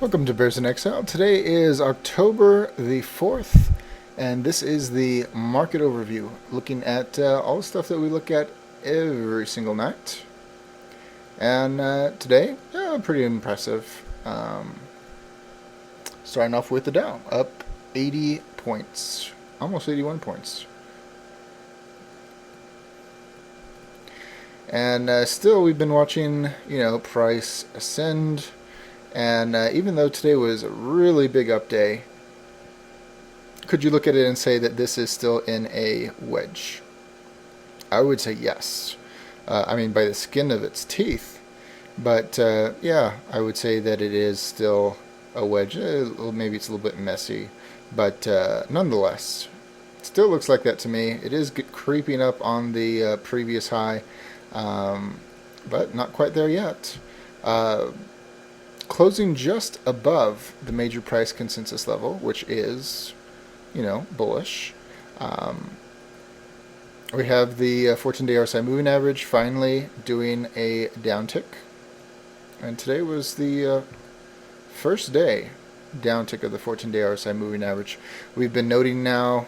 Welcome to Bears in Exile. Today is October the 4th, and this is the market overview, looking at all the stuff that we look at every single night. And today, pretty impressive. Starting off with the Dow, up 80 points, almost 81 points. And still, we've been watching, price ascend. And even though today was a really big up day, could you look at it and say that this is still in a wedge? I would say yes. By the skin of its teeth. But yeah, I would say that it is still a wedge. Maybe it's a little bit messy, but nonetheless, it still looks like that to me. It is creeping up on the previous high, but not quite there yet. Closing just above the major price consensus level, which is, bullish. We have the 14-day RSI moving average finally doing a downtick. And today was the first day downtick of the 14-day RSI moving average. We've been noting now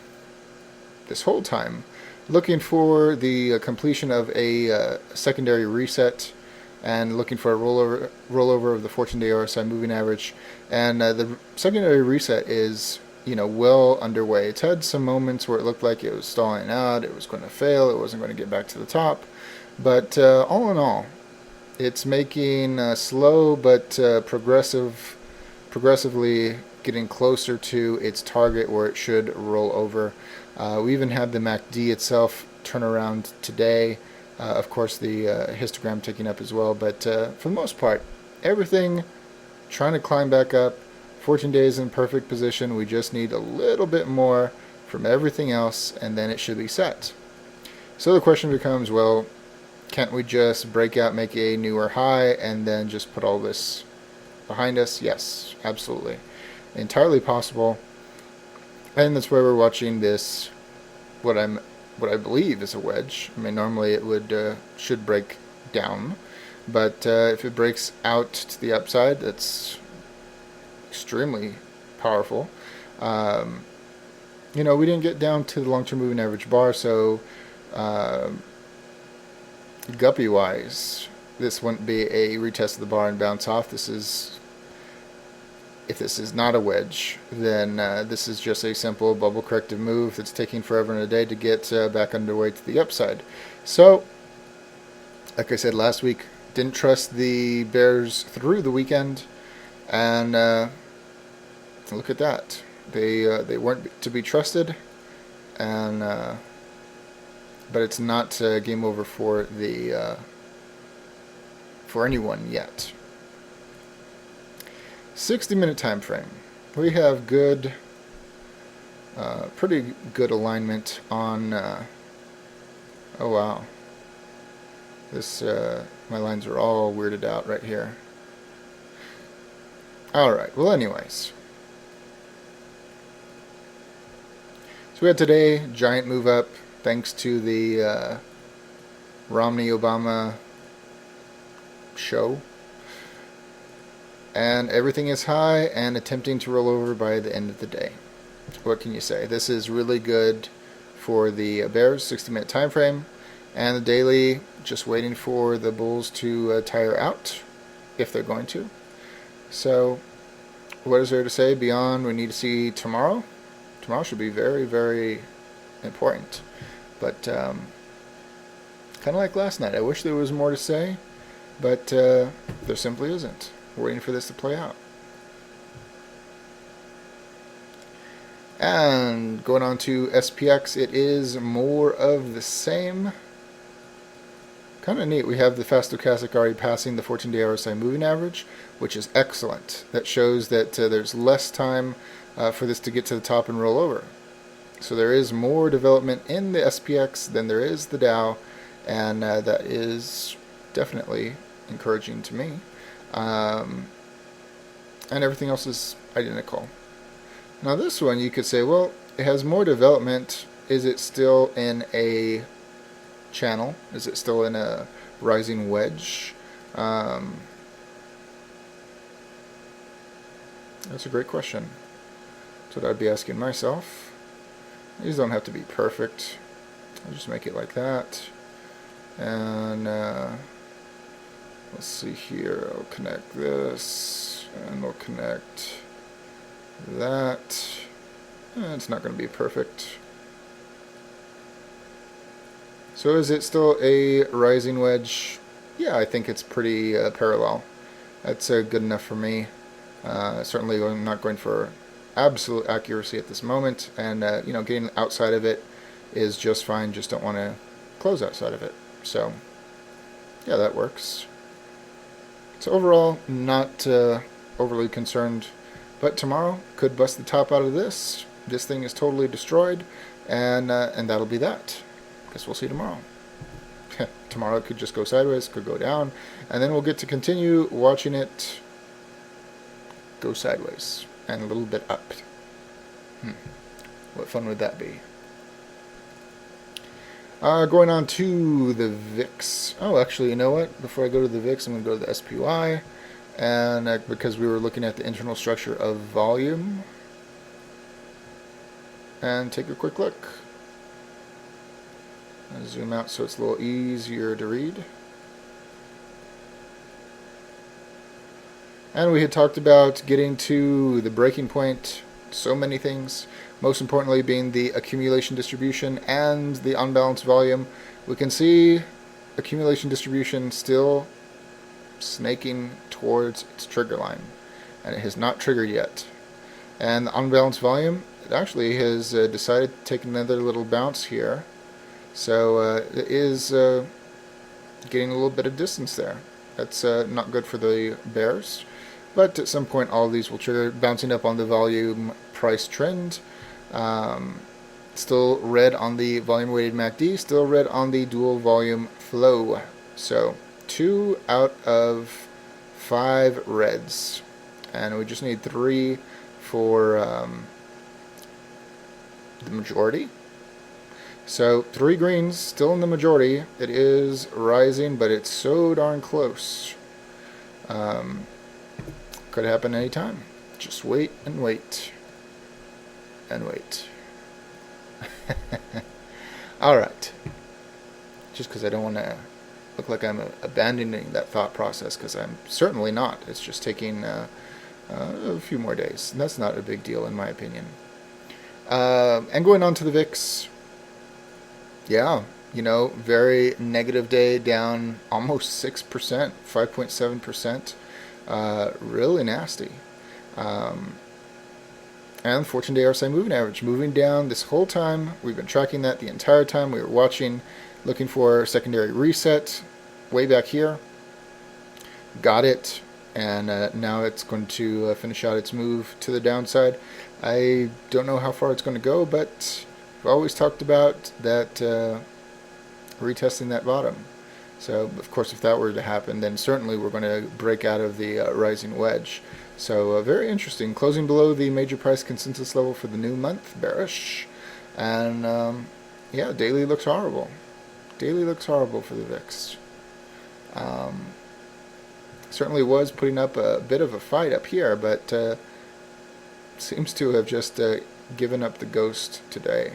this whole time, looking for the completion of a secondary reset and looking for a rollover of the 14-day RSI moving average. And the secondary reset is, well underway. It's had some moments where it looked like it was stalling out, it was going to fail, it wasn't going to get back to the top. But all in all, it's making slow but progressively getting closer to its target where it should roll over. We even had the MACD itself turn around today. Of course, the histogram ticking up as well, but for the most part, everything trying to climb back up. 14 days in perfect position. We just need a little bit more from everything else, and then it should be set. So the question becomes, well, can't we just break out, make a newer high, and then just put all this behind us? Yes, absolutely. Entirely possible. And that's why we're watching this, what I believe is a wedge. Normally it should break down, but if it breaks out to the upside, that's extremely powerful. We didn't get down to the long-term moving average bar, so guppy-wise, this wouldn't be a retest of the bar and bounce off. If this is not a wedge, then this is just a simple bubble corrective move that's taking forever and a day to get back underway to the upside. So, like I said last week, didn't trust the bears through the weekend, and look at that. They weren't to be trusted, and but it's not game over for anyone yet. 60-minute time frame. We have pretty good alignment on. Oh wow, my lines are all weirded out right here. All right. Well, anyways, so we had today giant move up thanks to the Romney-Obama show. And everything is high and attempting to roll over by the end of the day. What can you say? This is really good for the bears, 60-minute time frame, and the daily just waiting for the bulls to tire out, if they're going to. So what is there to say beyond we need to see tomorrow? Tomorrow should be very, very important. But kind of like last night, I wish there was more to say, but there simply isn't. We're waiting for this to play out. And going on to SPX, it is more of the same. Kind of neat. We have the fast stochastic already passing the 14-day RSI moving average, which is excellent. That shows that there's less time for this to get to the top and roll over. So there is more development in the SPX than there is the Dow, and that is definitely encouraging to me. And everything else is identical. Now this one, you could say, well, it has more development. Is it still in a channel? Is it still in a rising wedge? That's a great question. That's what I'd be asking myself. These don't have to be perfect. I'll just make it like that. And let's see here. I'll connect this, and we'll connect that. It's not going to be perfect. So is it still a rising wedge? Yeah, I think it's pretty parallel. That's good enough for me. Certainly I'm not going for absolute accuracy at this moment, and getting outside of it is just fine. Just don't want to close outside of it. So yeah, that works. So overall, not overly concerned, but tomorrow could bust the top out of this. This thing is totally destroyed, and that'll be that. Guess we'll see tomorrow. Tomorrow it could just go sideways, could go down, and then we'll get to continue watching it go sideways and a little bit up. What fun would that be? Going on to the VIX. Oh, actually, you know what? Before I go to the VIX, I'm going to go to the SPY, and because we were looking at the internal structure of volume, and take a quick look. I'll zoom out so it's a little easier to read. And we had talked about getting to the breaking point, so many things, most importantly being the accumulation distribution and the unbalanced volume. We can see accumulation distribution still snaking towards its trigger line, and it has not triggered yet. And the unbalanced volume, it actually has decided to take another little bounce here. So it is getting a little bit of distance there. That's not good for the bears. But at some point all of these will trigger, bouncing up on the volume price trend. Still red on the volume weighted MACD, still red on the dual volume flow. So 2 out of 5 reds. And we just need 3 for the majority. So 3 greens still in the majority. It is rising, but it's so darn close. Could happen anytime. Just wait and wait and wait. All right. Just because I don't want to look like I'm abandoning that thought process, because I'm certainly not. It's just taking a few more days. And that's not a big deal in my opinion. And going on to the VIX. Yeah, very negative day, down almost 6%, 5.7%. Really nasty. And 14-day RSI moving average moving down this whole time. We've been tracking that the entire time. We were watching, looking for secondary reset way back here. Got it, and now it's going to finish out its move to the downside. I don't know how far it's going to go, but I've always talked about that retesting that bottom. So, of course, if that were to happen, then certainly we're going to break out of the rising wedge. So, very interesting. Closing below the major price consensus level for the new month, bearish. And, yeah, daily looks horrible. Daily looks horrible for the VIX. Certainly was putting up a bit of a fight up here, but seems to have just given up the ghost today.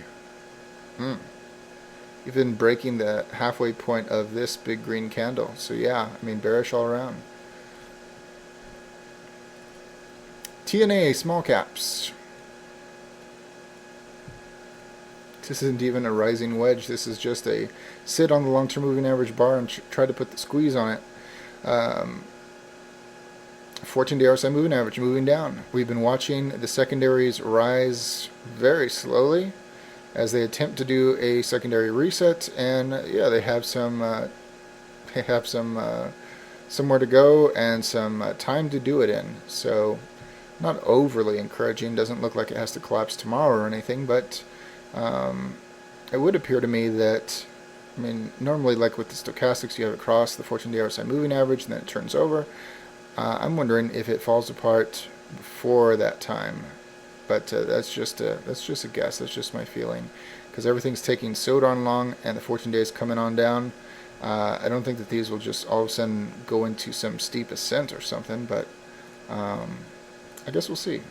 Even breaking the halfway point of this big green candle. So yeah, I mean, bearish all around. TNA small caps. This isn't even a rising wedge. This is just a sit on the long-term moving average bar and try to put the squeeze on it. 14-day RSI moving average moving down. We've been watching the secondaries rise very slowly as they attempt to do a secondary reset, and yeah, they have some somewhere to go and some time to do it in. So not overly encouraging. Doesn't look like it has to collapse tomorrow or anything, but it would appear to me that, I mean, normally like with the stochastics, you have it cross the 14-day RSI moving average and then it turns over. I'm wondering if it falls apart before that time. But that's just a guess. That's just my feeling, because everything's taking so darn long, and the 14 days coming on down. I don't think that these will just all of a sudden go into some steep ascent or something, but I I guess we'll see.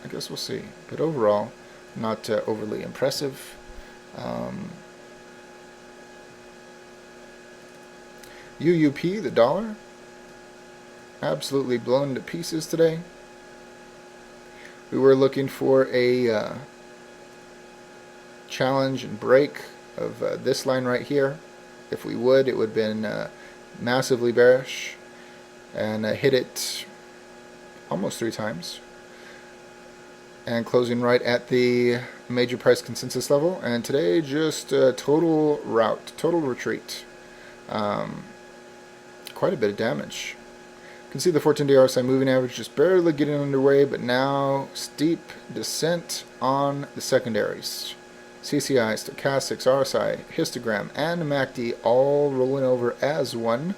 I guess we'll see. But overall, not overly impressive. UUP, the dollar, absolutely blown to pieces today. We were looking for a challenge and break of this line right here. If we would, it would have been massively bearish, and hit it almost 3 times. And closing right at the major price consensus level. And today, just total rout, total retreat. Quite a bit of damage. You can see the 14-day RSI moving average just barely getting underway, but now steep descent on the secondaries. CCI, stochastics, RSI, histogram, and MACD all rolling over as one.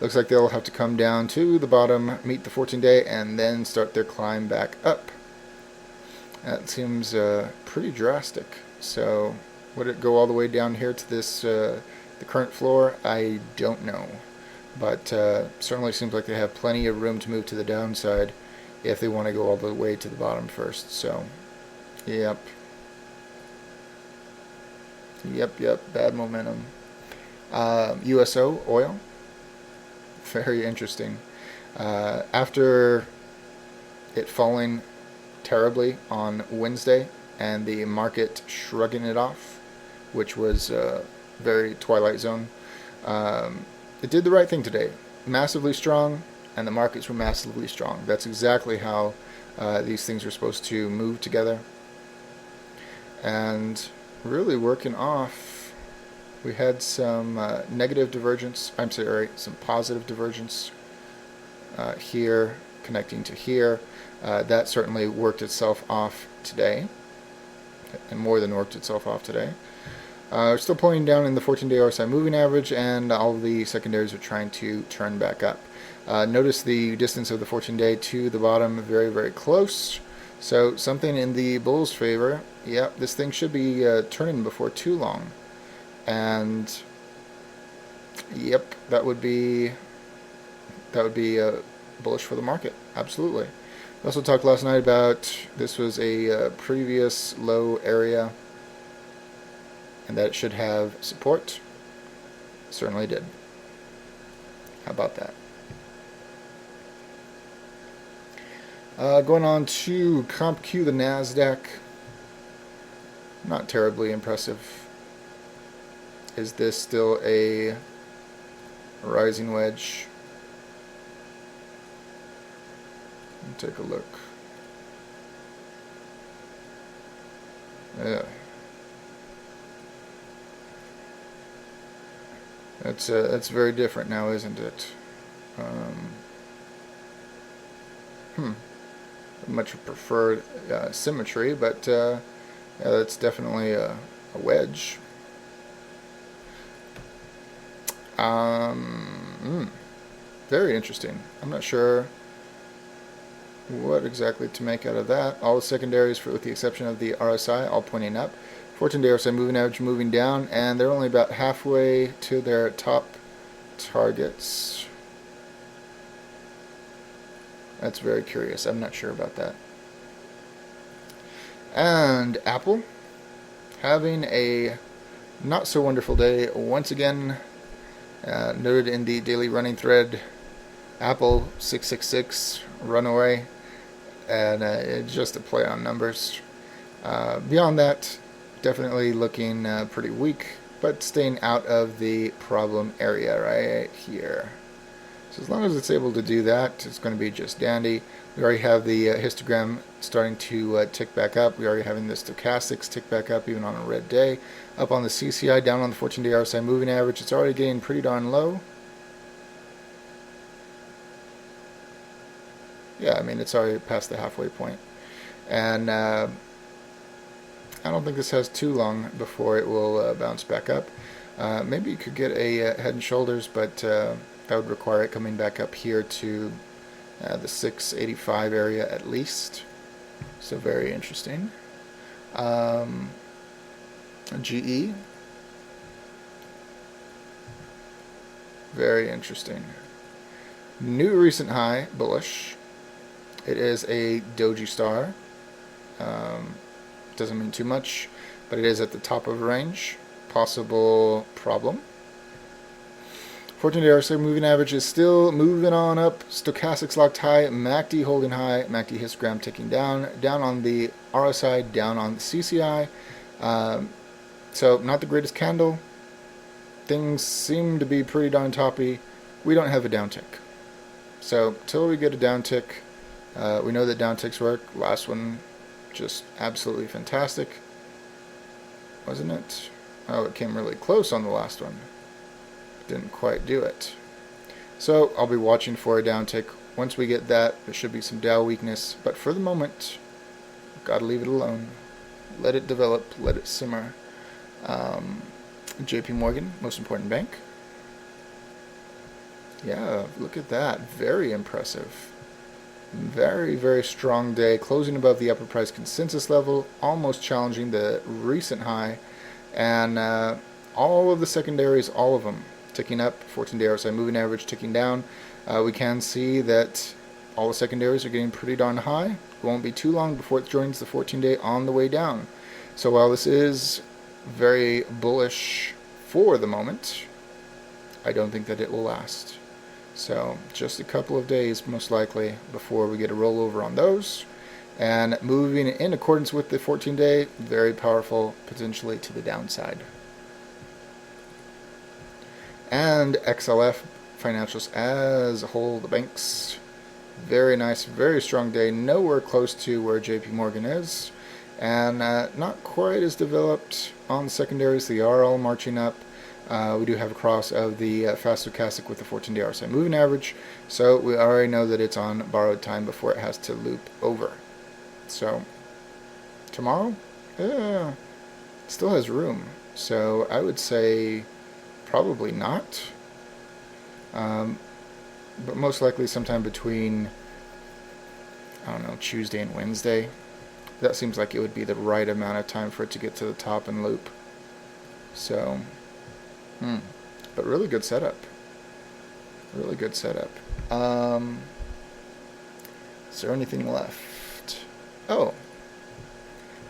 Looks like they'll have to come down to the bottom, meet the 14-day, and then start their climb back up. That seems pretty drastic. So, would it go all the way down here to this the current floor? I don't know. But certainly seems like they have plenty of room to move to the downside if they want to go all the way to the bottom first. So, yep. Yep, bad momentum. USO, oil. Very interesting. After it falling terribly on Wednesday and the market shrugging it off, which was very Twilight Zone, it did the right thing today. Massively strong, and the markets were massively strong. That's exactly how these things are supposed to move together. And really working off, we had some negative divergence, some positive divergence here, connecting to here. That certainly worked itself off today, and more than worked itself off today. We're still pointing down in the 14-day RSI moving average, and all of the secondaries are trying to turn back up. Notice the distance of the 14-day to the bottom, very, very close. So something in the bull's favor. Yep, this thing should be turning before too long. And yep, that would be bullish for the market. Absolutely. We also talked last night about this was a previous low area, and that it should have support. Certainly did. How about that? Going on to CompQ, the NASDAQ. Not terribly impressive. Is this still a rising wedge? Take a look. Yeah. That's very different now, isn't it? Much preferred symmetry, but yeah, that's definitely a wedge. Very interesting. I'm not sure what exactly to make out of that. All the secondaries, with the exception of the RSI, all pointing up. 14-day RSI moving average moving down, and they're only about halfway to their top targets. That's very curious. I'm not sure about that. And Apple having a not so wonderful day once again. Noted in the daily running thread, Apple 666 runaway, and it's just a play on numbers. Beyond that, definitely looking pretty weak, but staying out of the problem area right here. So as long as it's able to do that, it's going to be just dandy. We already have the histogram starting to tick back up. We're already having the stochastics tick back up even on a red day. Up on the CCI, down on the 14-day RSI moving average. It's already getting pretty darn low. Yeah, I mean, it's already past the halfway point. And I don't think this has too long before it will bounce back up. Maybe you could get a head and shoulders, but that would require it coming back up here to the 685 area at least. So very interesting. GE. Very interesting. New recent high, bullish. It is a doji star. Doesn't mean too much, but it is at the top of range. Possible problem. 14-day RSI moving average is still moving on up. Stochastics locked high. MACD holding high. MACD histogram ticking down. Down on the RSI. Down on the CCI. So not the greatest candle. Things seem to be pretty darn toppy. We don't have a downtick. So till we get a downtick, we know that downticks work. Last one, just absolutely fantastic, wasn't it? Oh, it came really close on the last one. Didn't quite do it. So I'll be watching for a downtick. Once we get that, there should be some Dow weakness. But for the moment, gotta leave it alone. Let it develop. Let it simmer. JP Morgan, most important bank. Yeah, look at that. Very impressive. Very, very strong day. Closing above the upper price consensus level. Almost challenging the recent high. And all of the secondaries, all of them, ticking up. 14-day RSI moving average ticking down. We can see that all the secondaries are getting pretty darn high. It won't be too long before it joins the 14-day on the way down. So while this is very bullish for the moment, I don't think that it will last. So just a couple of days most likely before we get a rollover on those. And moving in accordance with the 14-day, very powerful, potentially to the downside. And XLF financials as a whole, the banks, very nice, very strong day. Nowhere close to where JP Morgan is. And not quite as developed on the secondaries. They are all marching up. We do have a cross of the fast stochastic with the 14-day RSI moving average. So we already know that it's on borrowed time before it has to loop over. So tomorrow, still has room. So I would say probably not. But most likely sometime between, I don't know, Tuesday and Wednesday. That seems like it would be the right amount of time for it to get to the top and loop. So, but really good setup. Really good setup. Is there anything left? Oh,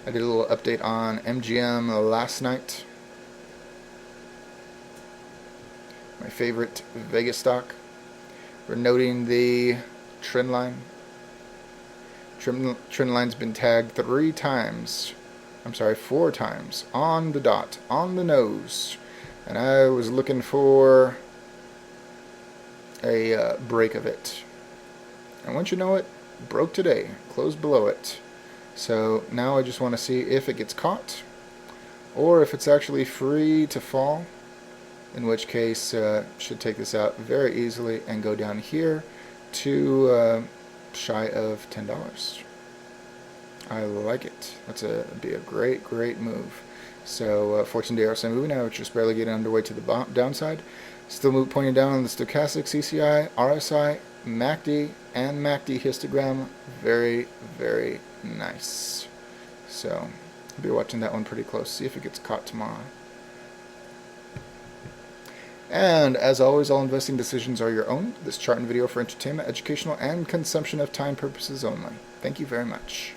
I did a little update on MGM last night. My favorite Vegas stock. We're noting the trend line. Trend line's been tagged 4 times on the dot, on the nose. And I was looking for a break of it. And once you know it, broke today, closed below it. So now I just want to see if it gets caught or if it's actually free to fall, in which case should take this out very easily and go down here to shy of $10. I like it. That's be a great move. So 14-day RSI moving now, just barely getting underway to the downside. Still pointing down on the stochastic, CCI, RSI, MACD, and MACD histogram. Very, very nice. So I'll be watching that one pretty close. See if it gets caught tomorrow. And as always, all investing decisions are your own. This chart and video for entertainment, educational, and consumption of time purposes only. Thank you very much.